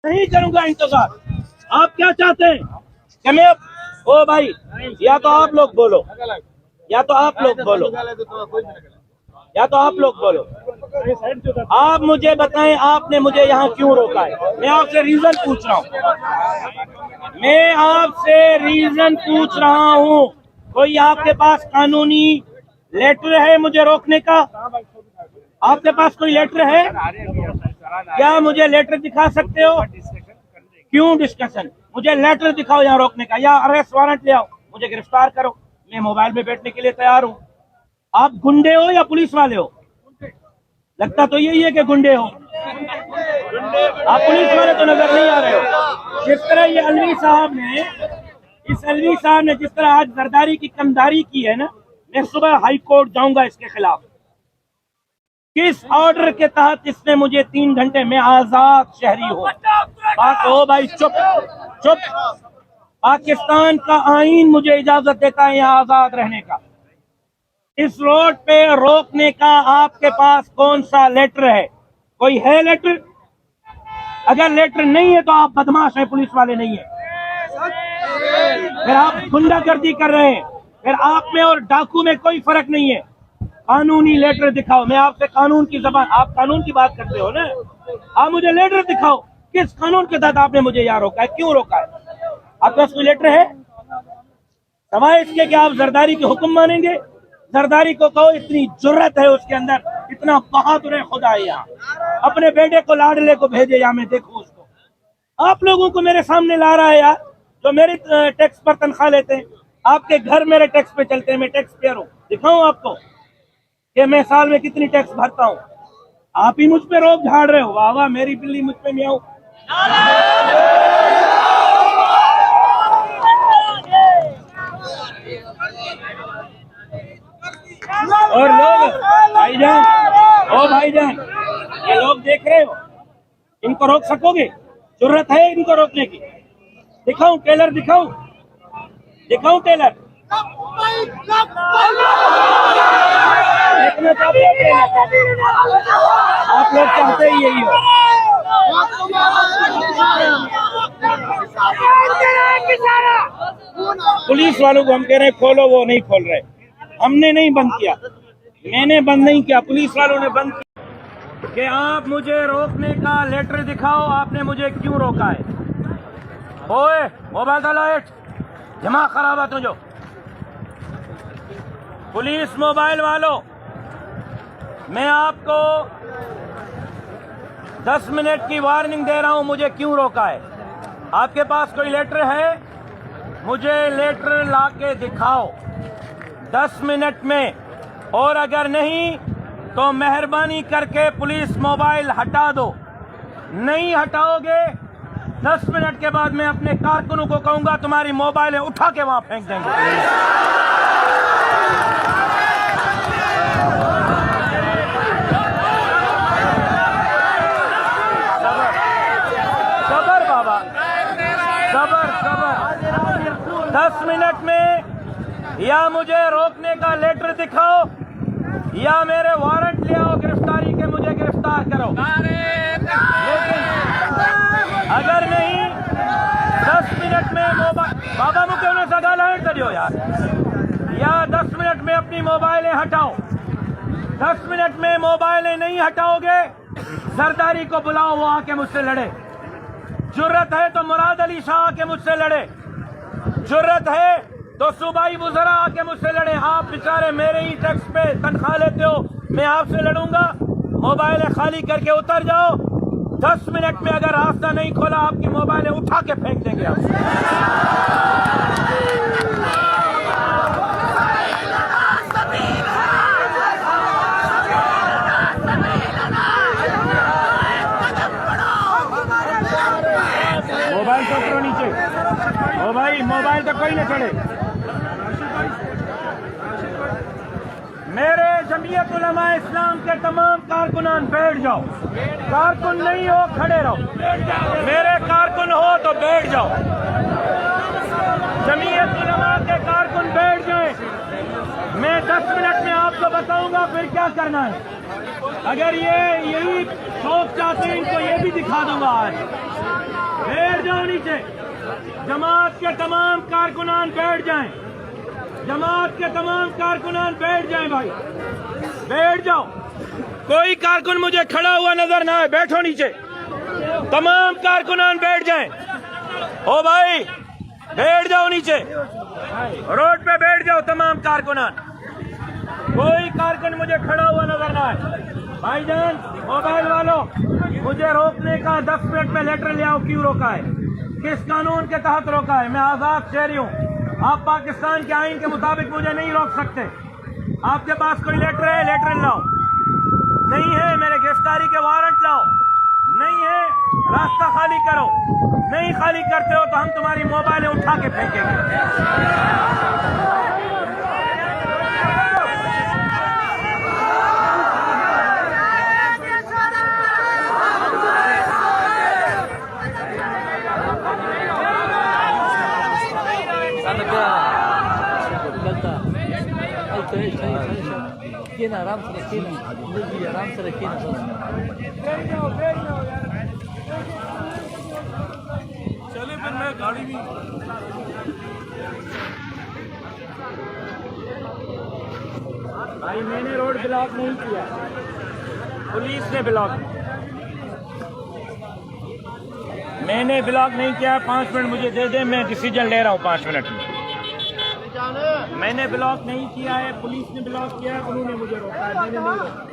नहीं करूंगा इंतजार। आप क्या चाहते हैं कि मैं ओ भाई, या तो आप लोग बोलो, या तो आप लोग बोलो, या तो आप लोग बोलो। आप मुझे बताएं, आपने मुझे यहाँ क्यों रोका है? मैं आपसे रीजन पूछ रहा हूँ, मैं आपसे रीजन पूछ रहा हूँ। कोई आपके पास कानूनी लेटर है मुझे रोकने का? आपके पास कोई लेटर है? क्या मुझे लेटर दिखा सकते हो? क्यों डिस्कशन? मुझे लेटर दिखाओ यहाँ रोकने का, या अरेस्ट वारंट ले आओ, मुझे गिरफ्तार करो, मैं मोबाइल में बैठने के लिए तैयार हूँ। आप गुंडे हो या पुलिस वाले हो? लगता तो यही है कि गुंडे हो। आप पुलिस वाले तो नजर नहीं आ रहे हो। जिस तरह ये अलवी साहब ने, इस अलवी साहब ने जिस तरह आज जरदारी की कमदारी की है ना, मैं सुबह हाई कोर्ट जाऊंगा इसके खिलाफ। किस ऑर्डर के तहत इसने मुझे 3 घंटे में आजाद शहरी हो? बात हो भाई, चुप चुप। पाकिस्तान का आईन मुझे इजाजत देता है यहाँ आजाद रहने का। इस रोड पे रोकने का आपके पास कौन सा लेटर है? कोई है लेटर? अगर लेटर नहीं है तो आप बदमाश हैं, पुलिस वाले नहीं है। फिर आप गुंडागर्दी कर रहे हैं, फिर आप में और डाकू में कोई फर्क नहीं है। कानूनी लेटर दिखाओ। मैं आपसे कानून की जबान, आप कानून की बात करते हो ना, आप मुझे लेटर दिखाओ। किस कानून के तहत आपने मुझे यहाँ रोका है? क्यों रोका है? आपके पास कोई लेटर है? सवाल इसके कि आप जरदारी के हुक्म मानेंगे? जरदारी को कहो, इतनी जुर्रत है उसके अंदर, इतना बहादुर खुदा है यहाँ, अपने बेटे को लाडले को भेजे या मैं देखूं उसको। आप लोगों को मेरे सामने ला रहा है यार, जो मेरे टैक्स पर तनख्वाह लेते हैं, आपके घर मेरे टैक्स पे चलते हैं, मैं टैक्स पेयर हूँ। दिखाऊं आपको कि मैं साल में कितनी टैक्स भरता हूँ? आप ही मुझ पे रोब झाड़ रहे हो। वाह वाह, मेरी बिल्ली मुझ पे मियाऊं। और लोग भाईजान, ओ भाईजान, ये लोग देख रहे हो, इनको रोक सकोगे? जरूरत है इनको रोकने की? दिखाऊं टेलर, दिखाऊं टेलर? देखना चाहते हो टेलर? आप लोग चाहते ही यही हो। पुलिस वालों को हम कह रहे हैं खोलो, वो नहीं खोल रहे। हमने नहीं बंद किया, मैंने बंद नहीं किया, पुलिस वालों ने बंद किया। कि आप मुझे रोकने का लेटर दिखाओ, आपने मुझे क्यों रोका है? ओए मोबाइल का लाइट जमा खराब है तुझो। पुलिस मोबाइल वालों, मैं आपको 10 मिनट की वार्निंग दे रहा हूं, मुझे क्यों रोका है? आपके पास कोई लेटर है? मुझे लेटर लाके दिखाओ 10 मिनट में, और अगर नहीं तो मेहरबानी करके पुलिस मोबाइल हटा दो। नहीं हटाओगे, 10 मिनट के बाद मैं अपने कारकुनों को कहूंगा तुम्हारी मोबाइलें उठा के वहां फेंक देंगे। सबर बाबा, सबर सबर। 10 मिनट में या मुझे रोकने का लेटर दिखाओ या मेरे वारंट ले आओ गिरफ्तारी के, मुझे गिरफ्तार करो। लेकिन अगर नहीं, 10 मिनट में मोबाइल, बाबा मुझे उन्हें सगा लाइट करियो यार, या 10 मिनट में अपनी मोबाइलें हटाओ। 10 मिनट में मोबाइलें नहीं हटाओगे, जरदारी को बुलाओ, वो आके मुझसे लड़े। जुर्रत है तो मुराद अली शाह आके मुझसे लड़े, जुर्रत है तो सूबाई वुज़रा आके मुझसे लड़े। आप बेचारे मेरे ही टैक्स पे तनख्वाह लेते हो, मैं आपसे लड़ूंगा? मोबाइलें खाली करके उतर जाओ। 10 मिनट में अगर रास्ता नहीं खोला, आपकी मोबाइलें उठा के फेंक देंगे आप। मोबाइल तो करो नीचे। ओ भाई, मोबाइल तो कोई न चढ़े। मेरे जमीयत उलमा इस्लाम के तमाम कारकुनान बैठ जाओ। कारकुन नहीं हो खड़े रहो, मेरे कारकुन हो तो बैठ जाओ। जमीयत उलमा के कारकुन बैठ जाएं। मैं 10 मिनट में आपको बताऊंगा फिर क्या करना है। अगर ये यही शौक चाहते हैं, इनको ये भी दिखा दूंगा आज। बैठ जाओ नीचे। जमात के तमाम कारकुनान बैठ जाएं। जमात के तमाम कारकुनान बैठ जाएं भाई, बैठ जाओ। कोई कारकुन मुझे खड़ा हुआ नजर ना आए, बैठो नीचे। तमाम कारकुनान बैठ जाएं। ओ भाई बैठ जाओ नीचे, रोड पे बैठ जाओ तमाम कारकुनान। कोई कारकुन मुझे खड़ा हुआ नजर ना आए। भाईजान मोबाइल वालों, मुझे रोकने का 10 मिनट में लेटर ले आओ, क्यों रोका है, किस कानून के तहत रोका है। मैं आजाद शहरी हूँ, आप पाकिस्तान के आईन के मुताबिक मुझे नहीं रोक सकते। आपके पास कोई लेटर है, लेटर लाओ। नहीं है, मेरे गिरफ्तारी के वारंट लाओ। नहीं है, रास्ता खाली करो। नहीं खाली करते हो तो हम तुम्हारी मोबाइलें उठा के फेंकेंगे। आराम से रखिए ना, आराम से रखिए ना। चले फिर मैं गाड़ी भी भाई, मैंने रोड ब्लॉक नहीं किया, पुलिस ने ब्लॉक। मैंने ब्लॉक नहीं किया। 5 मिनट मुझे दे दे, मैं डिसीजन ले रहा हूँ 5 मिनट में। मैंने ब्लॉक नहीं किया है, पुलिस ने ब्लॉक किया है, उन्होंने मुझे रोका है, मैंने नहीं रोका।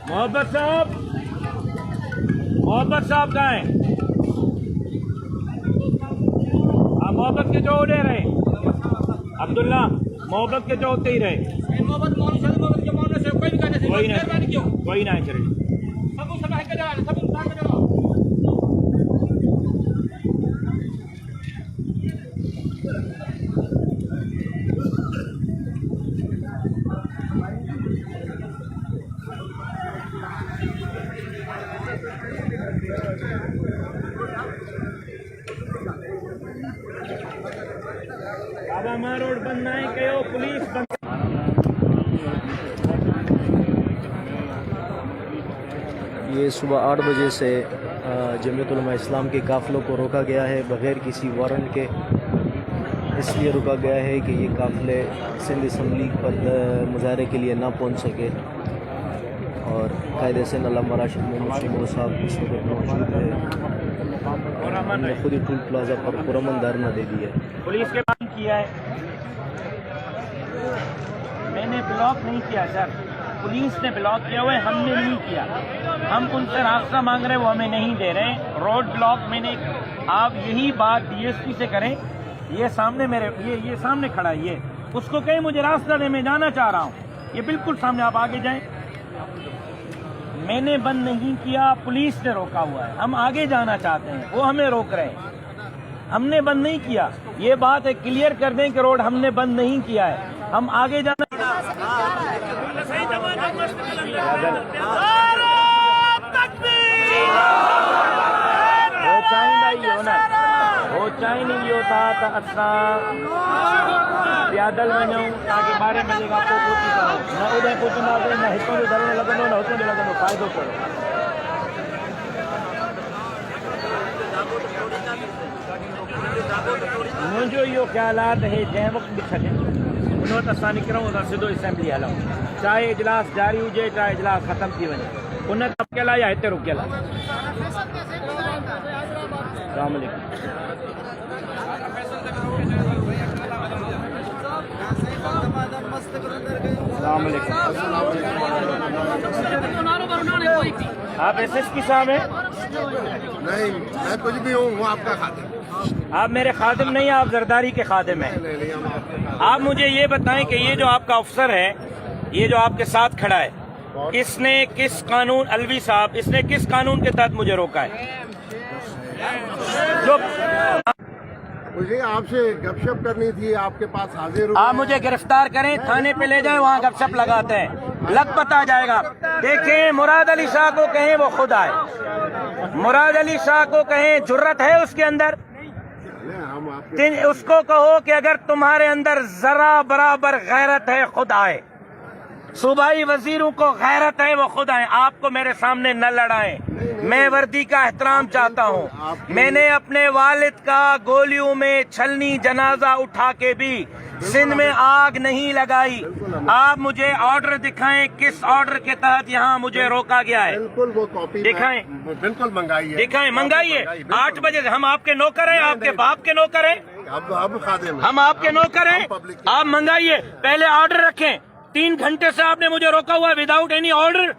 मोहब्बत साहब कहाँ हैं? आप मोहब्बत के जो उड़े रहे, अब्दुल्ला मोहब्बत के जो होते ही रहे। कोई ना चले। अब हमारा रोड बंद ना है, कहो पुलिस बंद। ये सुबह 8 बजे से जमीयत उलमा इस्लाम के काफ़िलों को रोका गया है बग़ैर किसी वारंट के। इसलिए रोका गया है कि ये काफ़िले सिंध असम्बली पर मुजाहरे के लिए ना पहुंच सके। और कायदे से अल्लामा राशिद मोहम्मद साहब इस वक्त मौजूद है और हमने खुद ही टूल प्लाजा पर पुरअमन धरना दे दिया है। पुलिस के काम किया है, मैंने ब्लॉक नहीं किया सर, पुलिस ने ब्लॉक किया हुआ है, हमने नहीं किया। हम उनसे रास्ता मांग रहे, वो हमें नहीं दे रहे। रोड ब्लॉक मैंने, आप यही बात डीएसपी से करें। ये सामने मेरे ये सामने खड़ा है, ये उसको कहीं मुझे रास्ता दे, मैं जाना चाह रहा हूँ। ये बिल्कुल सामने, आप आगे जाएं। मैंने बंद नहीं किया, पुलिस ने रोका हुआ है। हम आगे जाना चाहते हैं, वो हमें रोक रहे हैं। हमने बंद नहीं किया, ये बात है, क्लियर कर दें कि रोड हमने बंद नहीं किया है, हम आगे जाना। वो चाइना ही होता था असा प्यादल वञूं ताकि 12 बजे खां पोइ पहुची सघूं। न उदय पहुचंदासीं, न हितां जो धरणो लॻंदो, न हुतां जो लॻंदो, फ़ाइदो कयो। मुंहिंजो इहो ख़्यालु आहे त हे जंहिं वक़्तु बि छॾे उन वक़्तु असां निकिरूं, असां सिधो असेंबली हलूं, चाहे इजलास जारी हुजे, चाहे इजलास ख़तमु थी वञे। उन रुकियल आहे या हिते रुकियल आहे? अस्सलाम वालेकुम। आप एसएसपी साहब हैं? नहीं, मैं कुछ भी हूँ, वो आपका खादिम। आप मेरे खादिम नहीं, आप जरदारी के खादिम हैं। आप मुझे ये बताएं कि ये जो आपका अफसर है, ये जो आपके साथ खड़ा है, इसने किस कानून, अलवी साहब, इसने किस कानून के तहत मुझे रोका है? जो मुझे आपसे गपशप करनी थी, आपके पास हाजिर हूँ। आप मुझे गिरफ्तार करें, थाने पे ले जाए, वहाँ गपशप लगाते हैं, लखपत आ जाएगा। देखें, मुराद अली शाह को कहें वो खुद आए, मुराद अली शाह को कहें जुर्रत है उसके अंदर, हम आपके उसको कहो कि अगर तुम्हारे अंदर जरा बराबर गैरत है खुद आए, सूबाई वजीरों को गैरत है वो खुद आए, आपको मेरे सामने न लड़ाएं। मैं वर्दी का एहतराम चाहता हूँ। मैंने अपने वालिद का गोलियों में छलनी जनाजा उठा के भी सिंध में आग नहीं लगाई। आप मुझे ऑर्डर दिखाएं, किस ऑर्डर के तहत यहाँ मुझे रोका गया है? बिल्कुल वो कॉपी दिखाएं, बिल्कुल मंगाइए, दिखाएं, मंगाइए। 8 बजे हम आपके नौकर हैं, आपके बाप के नौकर हैं, अब खादिम हैं। हम आपके नौकर हैं, आप मंगाइए। पहले ऑर्डर रखें। 3 घंटे से आपने मुझे रोका हुआ विदाउट एनी ऑर्डर।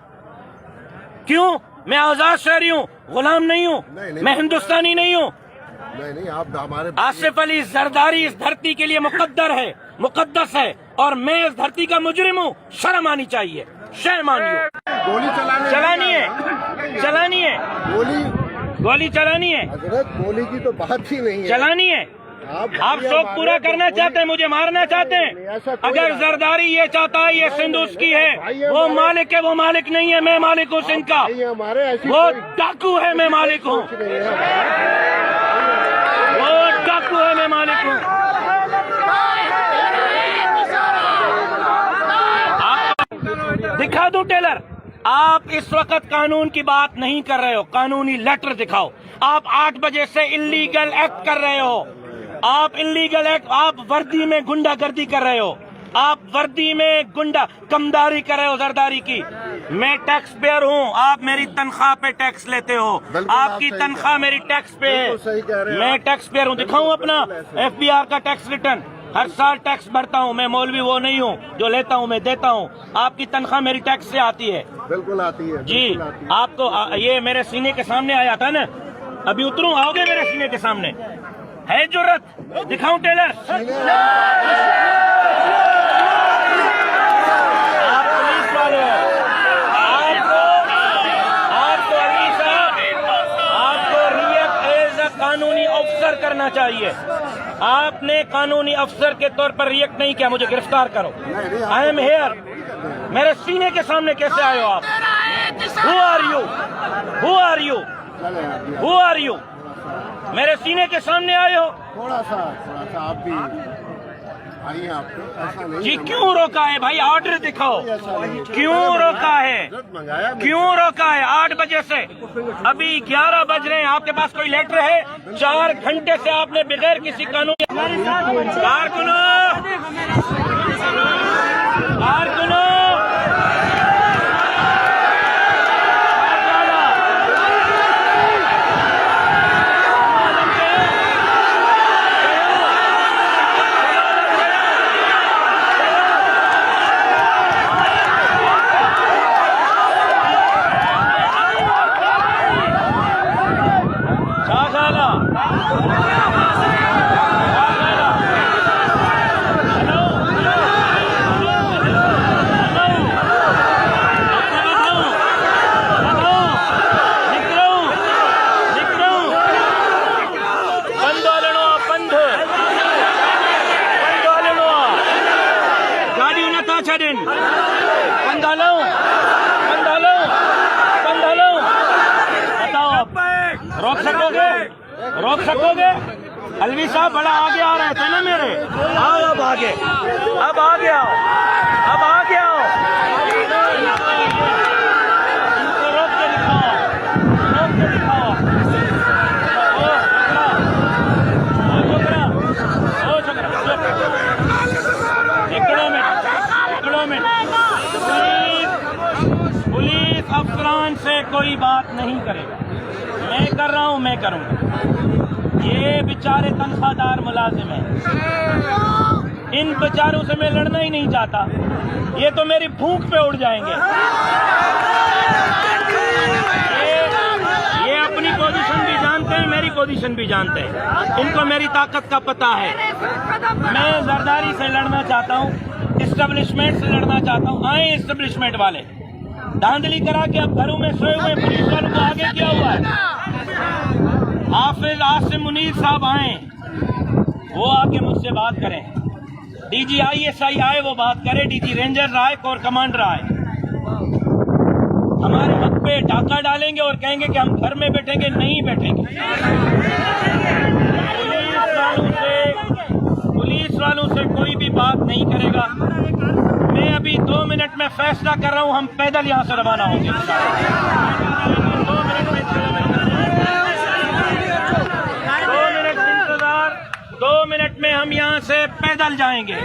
क्यों? मैं आजाद शहरी हूँ, गुलाम नहीं हूँ, मैं हिंदुस्तानी नहीं हूँ। नहीं, आप हमारे आसिफ अली जरदारी इस धरती के लिए मुकद्दर है, मुकद्दस है, और मैं इस धरती का मुजरिम हूँ। शर्म आनी चाहिए, शर्म आनी हो। गोली चलानी है, चलानी है, गोली चलानी है, हजरत गोली की तो बात ही नहीं है। चलानी है। आप शौक पूरा करना चाहते हैं, मुझे मारना चाहते हैं। अगर जरदारी ये चाहता है ये सिंध उसकी है, वो मालिक है, वो मालिक नहीं है। मैं मालिक हूँ सिंध का, वो डाकू है, मैं मालिक हूँ, वो डाकू है, मैं मालिक हूँ। दिखा दूं टेलर? आप इस वक्त कानून की बात नहीं कर रहे हो, कानूनी लेटर दिखाओ। आप 8 बजे से इल्लीगल एक्ट कर रहे हो, आप इल्लीगल एक्ट, आप वर्दी में गुंडागर्दी कर रहे हो, आप वर्दी में गुंडा कमदारी कर रहे हो, जरदारी की। मैं टैक्स पेयर हूँ, आप मेरी तनख्वाह पे टैक्स लेते हो, आपकी तनख्वाह मेरी टैक्स पे है, मैं टैक्स पेयर हूँ। दिखाऊं अपना FBR का टैक्स रिटर्न? हर साल टैक्स भरता हूँ मैं, मौलवी वो नहीं हूँ जो लेता हूँ मैं देता हूँ। आपकी तनख्वाह मेरी टैक्स से आती है। बिल्कुल आती है जी। आपको ये मेरे सीने के सामने आया था ना, अभी उतरूं, आओगे मेरे सीने के सामने? है जुर्रत? दिखाऊं टेलर? आप पुलिस वाले हो, आपको अली साहब, आपको रिएक्ट एज अ कानूनी अफसर करना चाहिए। आपने कानूनी अफसर के तौर पर रिएक्ट नहीं किया, मुझे गिरफ्तार करो। I am here. मेरे सीने के सामने कैसे आए हो आप? Who are you? Who are you? Who are you? मेरे सीने के सामने आए हो? थोड़ा सा आप भी आइए। आपको ऐसा नहीं जी क्यों रोका है भाई? ऑर्डर दिखाओ, क्यों रोका है? क्यों रोका है? 8 बजे से अभी 11 बज रहे हैं, आपके पास कोई लेटर है? 4 घंटे से आपने बगैर किसी कानून कारकुनो रोक सकोगे? रोक सकोगे? अलवी साहब बड़ा आगे आ रहे थे ना मेरे। आओ अब आगे, अब आगे आओ, अब आगे आओ। इनको रोक के दिखाओ, रोक के दिखाओ। ओ छोकरा, पुलिस अफसरान से कोई बात नहीं करेगा। मैं कर रहा हूँ, मैं करूँगा। ये बेचारे तनख्वाहदार मुलाजिम हैं, इन बेचारों से मैं लड़ना ही नहीं चाहता। ये तो मेरी भूख पे उड़ जाएंगे। ये अपनी पोजीशन भी जानते हैं, मेरी पोजीशन भी जानते हैं, इनको मेरी ताकत का पता है। मैं जरदारी से लड़ना चाहता हूँ, इस्टेब्लिशमेंट से लड़ना चाहता हूँ। आए इस्टेब्लिशमेंट वाले धांधली करा के अब घरों में सोए हुए पुलिस वालों को आगे किया हुआ है। हाफिज आसिम मुनीर साहब आए, वो आके मुझसे बात करें। डीजी ISI आए, वो बात करे। डीजी रेंजर आए, कोर कमांडर आए, हमारे हक पे डाका डालेंगे और कहेंगे कि हम घर में बैठेंगे। नहीं बैठेंगे। पुलिस वालों से कोई भी बात नहीं करेगा। मैं अभी 2 मिनट में फैसला कर रहा हूं, हम पैदल यहां से रवाना होंगे। 2 मिनट में इंतजार, 2 मिनट में हम यहां से पैदल जाएंगे।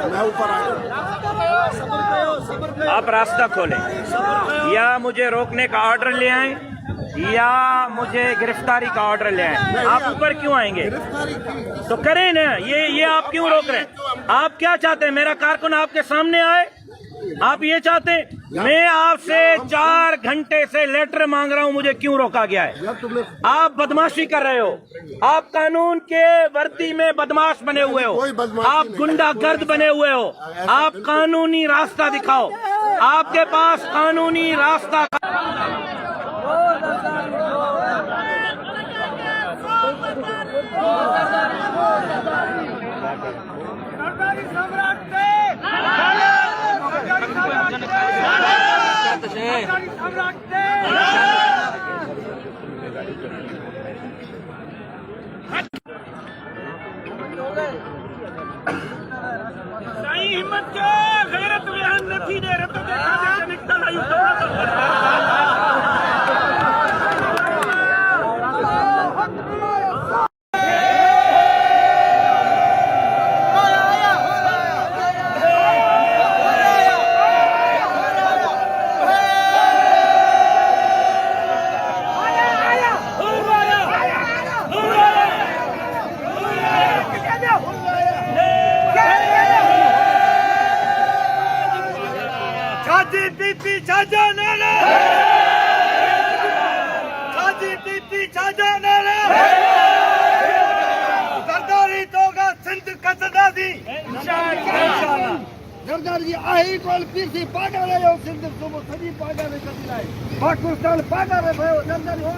मैं ऊपर आ आप रास्ता खोलें, या मुझे रोकने का ऑर्डर ले आए या मुझे गिरफ्तारी का ऑर्डर ले आए। आप ऊपर क्यों आएंगे? तो करें ना, ये आप क्यों रोक रहे हैं? आप क्या चाहते हैं? मेरा कारकुन आपके सामने आए, आप ये चाहते हैं? मैं आपसे 4 घंटे से लेटर मांग रहा हूं, मुझे क्यों रोका गया है? आप बदमाशी कर रहे हो, आप कानून के वर्दी में बदमाश बने हुए हो, आप गुंडागर्द बने हुए हो। आप कानूनी रास्ता दिखाओ, आपके पास कानूनी रास्ता। सही हिम्मत के गैरत बयान नहीं दे रहे तो देखा दे निकल आई। छाती पीती छाजा नाला, छाती पीती छाजा नाला, सरदारी तोगा सिंध कसदा दी इंशाअल्लाह। सरदार जी आई कोल पीसी पागा रहे हो, सिंध सुबह सदी पागा में कदी लाए, पाकिस्तान पागा रहे हो, सरदारी हो।